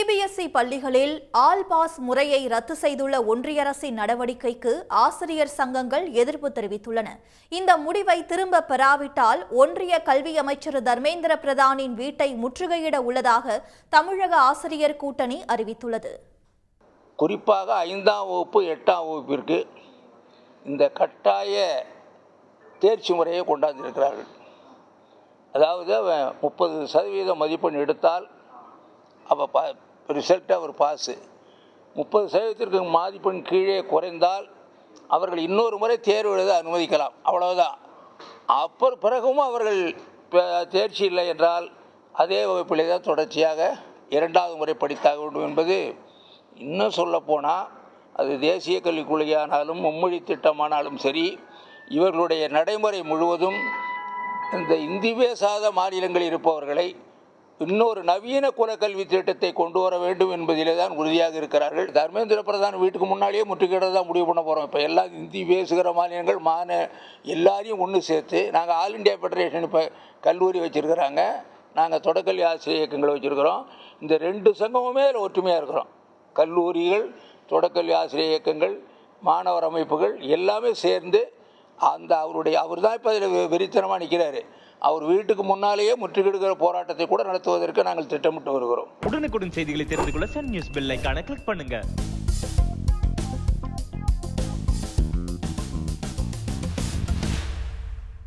CBSE பள்ளிகளில் all pass முறையை ரத்து செய்துள்ள ஒன்றிய அரசின் நடவடிக்கைக்கு ஆசிரியர் சங்கங்கள் எதிர்ப்பு தெரிவித்துள்ளன. இந்த முடிவை திரும்ப பெறாவிட்டால் ஒன்றிய கல்வி அமைச்சர் தர்மேந்திர பிரதானின் வீட்டை முற்றுகையிட உள்ளதாக தமிழக ஆசிரியர் கூட்டணி அறிவித்துள்ளது. குறிப்பாக 5ஆம் வகுப்பு 8ஆம் வகுப்பிற்கு இந்த கட்டாய தேர்ச்சி முறையை கொண்டாந்திருக்கிறார்கள். அதாவது 30% மதிப்பெண் எடுத்தால் அப்போ ரிசல்ட்டை ஒரு பாஸு, 30% மதிப்பெண் கீழே குறைந்தால் அவர்கள் இன்னொரு முறை தேர்வு எழுத அனுமதிக்கலாம், அவ்வளவுதான். பிறகும் அவர்கள் தேர்ச்சி இல்லை என்றால் அதே வகுப்பிலே தான் தொடர்ச்சியாக 2வது முறை படித்தாக வேண்டும் என்பது. இன்னும் சொல்லப்போனால் அது தேசிய கல்விக் கொள்கையானாலும் மும்மொழி திட்டமானாலும் சரி, இவர்களுடைய நடைமுறை முழுவதும் இந்த இந்தி பேசாத மாநிலங்களில் இருப்பவர்களை இன்னொரு நவீன குலக்கல்வி திட்டத்தை கொண்டு வர வேண்டும் என்பதிலே தான் உறுதியாக இருக்கிறார்கள். தர்மேந்திர பிரதான் வீட்டுக்கு முன்னாலேயே முற்றுகையிட தான் முடிவு பண்ண போகிறோம். இப்போ எல்லாம் இந்தி பேசுகிற மாநிலங்கள் எல்லாரையும் ஒன்று சேர்த்து நாங்கள் ஆல் இண்டியா ஃபெடரேஷன் இப்போ கல்லூரி வச்சுருக்கிறாங்க, நாங்கள் தொடக்கல்வி ஆசிரியர் இயக்கங்களை வச்சுருக்கிறோம். இந்த 2 சங்கமுமே ஒற்றுமையாக இருக்கிறோம். கல்லூரிகள், தொடக்கல்வி ஆசிரியர் இயக்கங்கள், மாணவர் அமைப்புகள் எல்லாமே சேர்ந்து அவர் தான் இப்போ அதில் வெறித்தனமாக நிற்கிறாரு. அவர் வீட்டுக்கு முன்னாலேயே முற்றுகையிடுகிற போராட்டத்தை கூட நடத்துவதற்கு நாங்கள் திட்டமிட்டு வருகிறோம். உடனுக்குடன் செய்திகளை தெரிந்து கொள்ள சன் நியூஸ் பெல் ஐகானை கிளிக் பண்ணுங்க.